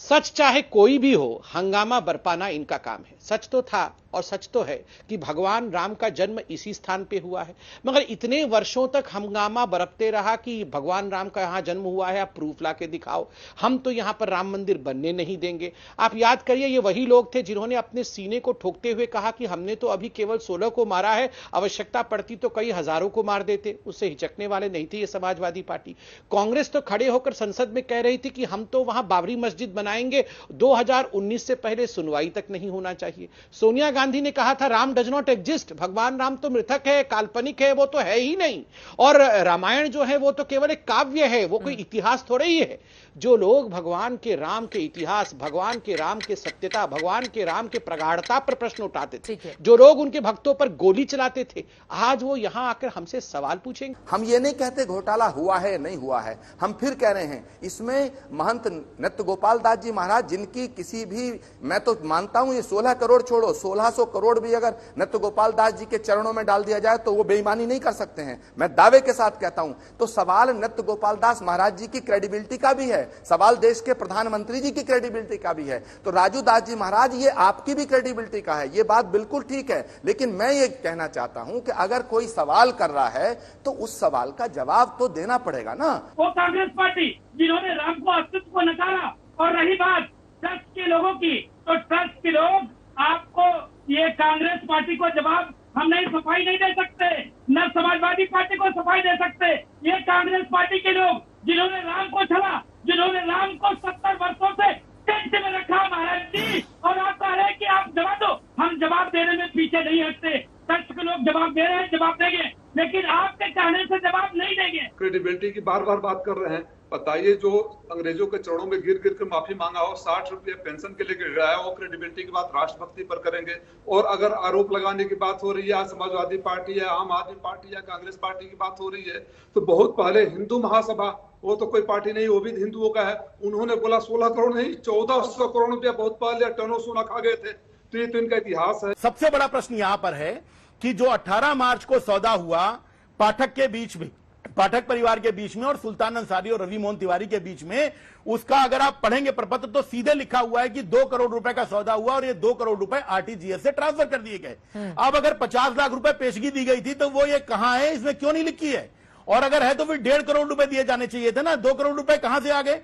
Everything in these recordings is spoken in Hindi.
सच चाहे कोई भी हो, हंगामा बरपाना इनका काम है। सच तो था और सच तो है कि भगवान राम का जन्म इसी स्थान पे हुआ है, मगर इतने वर्षों तक हंगामा बरपते रहा कि भगवान राम का यहां जन्म हुआ है, आप प्रूफ लाके दिखाओ, हम तो यहां पर राम मंदिर बनने नहीं देंगे। आप याद करिए, ये वही लोग थे जिन्होंने अपने सीने को ठोकते हुए कहा कि हमने तो अभी केवल 16 को मारा है, आवश्यकता पड़ती तो कई हजारों को मार देते। उससे हिचकने वाले नहीं थे ये समाजवादी पार्टी। कांग्रेस तो खड़े होकर संसद में कह रही थी कि हम तो वहां बाबरी मस्जिद बनाएंगे, 2019 से पहले सुनवाई तक नहीं होना चाहिए। सोनिया गांधी ने कहा था राम डज नॉट एग्जिस्ट, भगवान राम तो मृतक है, काल्पनिक है, वो तो है ही नहीं। और रामायण जो है वो तो केवल एक काव्य है, वो कोई इतिहास थोड़ा ही है। जो लोग भगवान के राम के इतिहास, भगवान के राम के सत्यता, भगवान के राम के प्रगाढ़ता पर प्रश्न उठाते थे, जो लोग उनके भक्तों पर गोली चलाते थे, आज वो यहां आकर हमसे सवाल पूछेंगे। हम ये नहीं कहते घोटाला हुआ है नहीं हुआ है, हम फिर कह रहे हैं इसमें महंत नृत्य गोपाल दास जी महाराज, जिनकी किसी भी, मैं तो मानता हूं ये 16 करोड़ छोड़ो, 1600 करोड़ भी अगर नृत्य गोपाल दास जी के चरणों में डाल दिया जाए तो वो बेईमानी नहीं कर सकते हैं, मैं दावे के साथ कहता हूं। तो सवाल नृत्य गोपाल दास महाराज जी की क्रेडिबिलिटी का भी है, सवाल देश के प्रधानमंत्री जी की क्रेडिबिलिटी का भी है। तो राजू दास जी महाराज, ये आपकी भी क्रेडिबिलिटी का है, ये बात बिल्कुल ठीक है। लेकिन मैं ये कहना चाहता हूं कि अगर कोई सवाल कर रहा है तो उस सवाल का जवाब तो देना पड़ेगा ना। वो कांग्रेस पार्टी जिन्होंने राम को अस्तित्व को नकारा। और रही बात ट्रस्ट के लोगों की, तो ट्रस्ट के लोग आपको ये कांग्रेस पार्टी को जवाब हम नहीं, सफाई नहीं दे सकते, न समाजवादी पार्टी को सफाई दे सकते। ये कांग्रेस पार्टी के लोग जिन्होंने राम को छला, जिन्होंने राम को 70 वर्षों से टेंट में रखा महाराज जी, और आप कह रहे हैं कि आप जवाब दो। हम जवाब देने में पीछे नहीं हटते, ट्रस्ट के लोग जवाब दे रहे हैं, जवाब देंगे, लेकिन आपके कहने से जवाब नहीं देंगे। क्रेडिबिलिटी की बार बार बात कर रहे हैं। बताइए, जो अंग्रेजों के चरणों में गिर गिर कर माफी मांगा हो, 60 रुपये पेंशन के लिए गिराया हो, क्रेडिबिलिटी की बात राष्ट्रभक्ति पर करेंगे। और अगर आरोप लगाने की बात हो रही है, समाजवादी पार्टी है, आम आदमी पार्टी या कांग्रेस पार्टी की बात हो रही है, तो बहुत पहले हिंदू महासभा, वो तो कोई पार्टी नहीं, वो भी हिंदुओं का है, उन्होंने बोला 16 करोड़ नहीं 1400 करोड़ रुपया बहुत पहले टनों सोना खा गए थे। तो ये तो इनका इतिहास है। सबसे बड़ा प्रश्न यहां पर है कि जो 18 मार्च को सौदा हुआ पाठक के बीच में, पाठक परिवार के बीच में और सुल्तान अंसारी और रवि मोहन तिवारी के बीच में, उसका अगर आप पढ़ेंगे प्रपत्र तो सीधे लिखा हुआ है कि 2 करोड़ रुपए का सौदा हुआ और ये 2 करोड़ रुपए आरटीजीएस से ट्रांसफर कर दिए गए। अब अगर 50 लाख रुपए पेशगी दी गई थी तो वो ये कहां है, इसमें क्यों नहीं लिखी है? और अगर है तो फिर 1.5 करोड़ रुपए दिए जाने चाहिए थे ना, 2 करोड़ रुपए कहां से आ गए?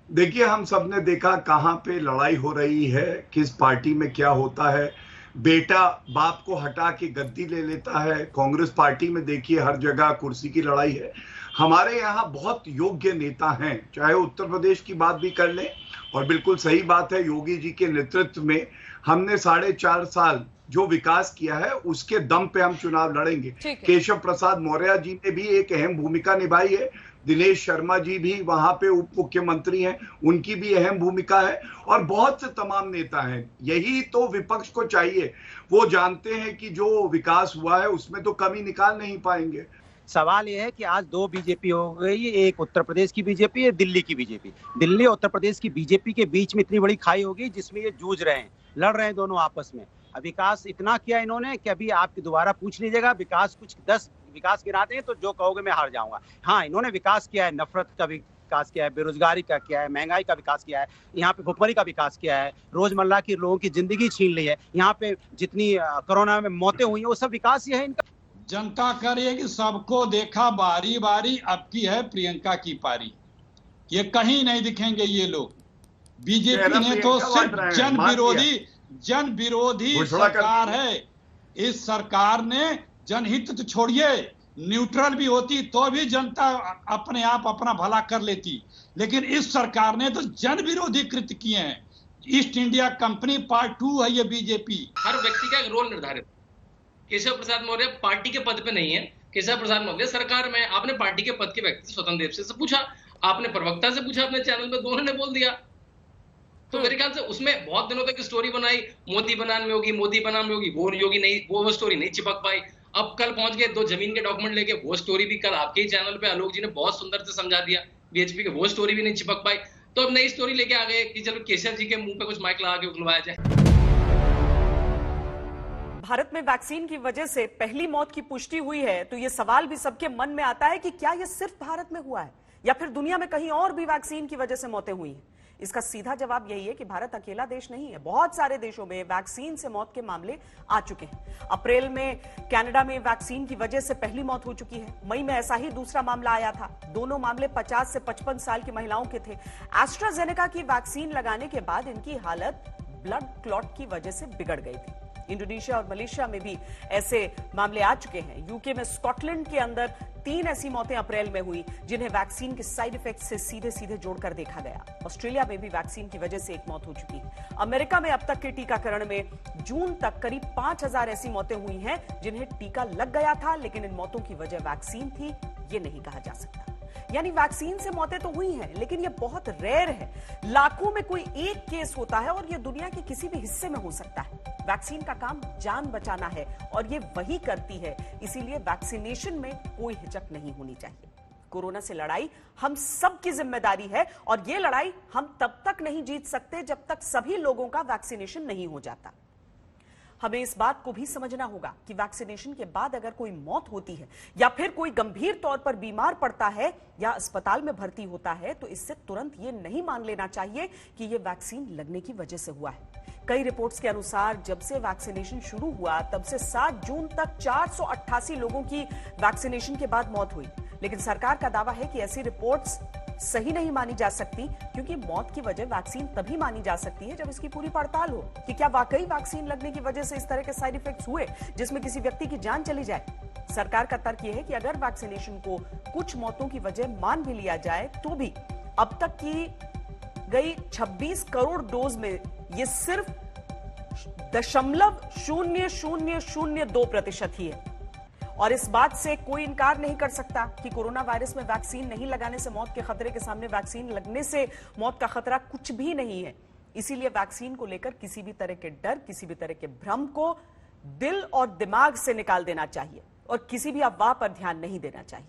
देखिए, हम सबने देखा कहां पे लड़ाई हो रही है, किस पार्टी में क्या होता है। बेटा बाप को हटा के गद्दी ले लेता है। कांग्रेस पार्टी में देखिए हर जगह कुर्सी की लड़ाई है। हमारे यहाँ बहुत योग्य नेता हैं, चाहे उत्तर प्रदेश की बात भी कर लें, और बिल्कुल सही बात है, योगी जी के नेतृत्व में हमने 4.5 साल जो विकास किया है उसके दम पे हम चुनाव लड़ेंगे। केशव प्रसाद मौर्य जी ने भी एक अहम भूमिका निभाई है, दिनेश शर्मा जी भी वहां पे उप मुख्यमंत्री हैं, उनकी भी अहम भूमिका है, और बहुत से तमाम नेता हैं। यही तो विपक्ष को चाहिए। वो जानते हैं कि जो विकास हुआ है उसमें तो कमी निकाल नहीं पाएंगे। सवाल यह है कि आज 2 बीजेपी हो गई, एक उत्तर प्रदेश की बीजेपी है, दिल्ली की बीजेपी। दिल्ली और उत्तर प्रदेश की बीजेपी के बीच में इतनी बड़ी खाई होगी जिसमें ये जूझ रहे हैं, लड़ रहे हैं दोनों आपस में। विकास इतना किया इन्होंने कि अभी आप दोबारा पूछ लीजिएगा, विकास कुछ 10 विकास गिनाते हैं तो जो कहोगे मैं हार जाऊंगा। हाँ, इन्होंने विकास किया है, नफरत का विकास किया है, बेरोजगारी का किया है, महंगाई का विकास किया है, यहाँ पे भुखमरी का विकास किया है, रोजमर्रा की लोगों की जिंदगी छीन ली है, यहाँ पे जितनी कोरोना में मौतें हुई हैं वो सब विकास ही है इनका। जनता कह रही है कि सबको देखा बारी बारी, अब की है प्रियंका की पारी। ये कहीं नहीं दिखेंगे ये लोग। बीजेपी ने तो सिर्फ जन विरोधी सरकार है। इस सरकार ने जनहित तो छोड़िए, न्यूट्रल भी होती तो भी जनता अपने आप अपना भला कर लेती, लेकिन इस सरकार ने तो जन विरोधी कृत्य किए हैं। ईस्ट इंडिया कंपनी पार्ट 2 है ये बीजेपी। हर व्यक्ति का एक रोल निर्धारित। केशव प्रसाद मौर्य पार्टी के पद पे नहीं है, केशव प्रसाद मौर्य सरकार में। आपने पार्टी के पद के व्यक्ति स्वतंत्र देव से पूछा, आपने प्रवक्ता से पूछा, अपने चैनल में, दोनों ने बोल दिया। तो मेरे ख्याल से उसमें बहुत दिनों तक स्टोरी बनाई, मोदी बनान में होगी, मोदी बनान में होगी, वो योगी नहीं, वो स्टोरी नहीं चिपक पाई। अब कल पहुंच गए 2 जमीन के डॉक्यूमेंट लेके, वो स्टोरी भी कल आपके ही चैनल पे आलोक जी ने बहुत सुंदर से समझा दिया, बीएचपी के, वो स्टोरी भी नहीं चिपक पाई। तो अब नई स्टोरी लेके आ गए कि चलो केशव जी के मुंह पे कुछ माइक लगा के उगलवाया जाए। भारत में वैक्सीन की वजह से पहली मौत की पुष्टि हुई है, तो ये सवाल भी सबके मन में आता है कि क्या ये सिर्फ भारत में हुआ है या फिर दुनिया में कहीं और भी वैक्सीन की वजह से मौतें हुई हैं? इसका सीधा जवाब यही है कि भारत अकेला देश नहीं है। बहुत सारे देशों में वैक्सीन से मौत के मामले आ चुके हैं। अप्रैल में कनाडा में वैक्सीन की वजह से पहली मौत हो चुकी है। मई में ऐसा ही दूसरा मामला आया था। दोनों मामले 50 से 55 साल की महिलाओं के थे। एस्ट्राजेनेका की वैक्सीन लगाने के बाद इनकी हालत ब्लड क्लॉट की वजह से बिगड़ गई थी। इंडोनेशिया और मलेशिया में भी ऐसे मामले आ चुके हैं। यूके में स्कॉटलैंड के अंदर 3 ऐसी मौतें अप्रैल में हुई जिन्हें वैक्सीन के साइड इफेक्ट से सीधे सीधे जोड़कर देखा गया। ऑस्ट्रेलिया में भी वैक्सीन की वजह से एक मौत हो चुकी है। अमेरिका में अब तक के टीकाकरण में जून तक करीब 5000 ऐसी मौतें हुई हैं जिन्हें टीका लग गया था, लेकिन इन मौतों की वजह वैक्सीन थी, ये नहीं कहा जा सकता। यानी वैक्सीन से मौतें तो हुई हैं, लेकिन ये बहुत रेयर है। लाखों में कोई एक केस होता है और ये दुनिया के किसी भी हिस्से में हो सकता है। वैक्सीन का काम जान बचाना है और ये वही करती है। इसीलिए वैक्सीनेशन में कोई हिचक नहीं होनी चाहिए। कोरोना से लड़ाई हम सब की जिम्मेदारी है और ये लड़ाई हम तब तक नहीं जीत सकते जब तक सभी लोगों का वैक्सीनेशन नहीं हो जाता। हमें इस बात को भी समझना होगा कि वैक्सीनेशन के बाद अगर कोई मौत होती है या फिर कोई गंभीर तौर पर बीमार पड़ता है या अस्पताल में भर्ती होता है तो इससे तुरंत ये नहीं मान लेना चाहिए कि ये वैक्सीन लगने की वजह से हुआ है। कई रिपोर्ट्स के अनुसार जब से वैक्सीनेशन शुरू हुआ तब से 7 जून तक 488 लोगों की वैक्सीनेशन के बाद मौत हुई, लेकिन सरकार का दावा है कि ऐसी रिपोर्ट्स सही नहीं मानी जा सकती, क्योंकि मौत की वजह वैक्सीन तभी मानी जा सकती है जब इसकी पूरी पड़ताल हो कि क्या वाकई वैक्सीन लगने की वजह से इस तरह के साइड इफेक्ट्स हुए जिसमें किसी व्यक्ति की जान चली जाए। सरकार का तर्क यह है कि अगर वैक्सीनेशन को कुछ मौतों की वजह मान भी लिया जाए तो भी अब तक की गई 26 करोड़ डोज में ये सिर्फ 0.0002% ही है। और इस बात से कोई इनकार नहीं कर सकता कि कोरोना वायरस में वैक्सीन नहीं लगाने से मौत के खतरे के सामने वैक्सीन लगने से मौत का खतरा कुछ भी नहीं है। इसीलिए वैक्सीन को लेकर किसी भी तरह के डर, किसी भी तरह के भ्रम को दिल और दिमाग से निकाल देना चाहिए और किसी भी अफवाह पर ध्यान नहीं देना चाहिए।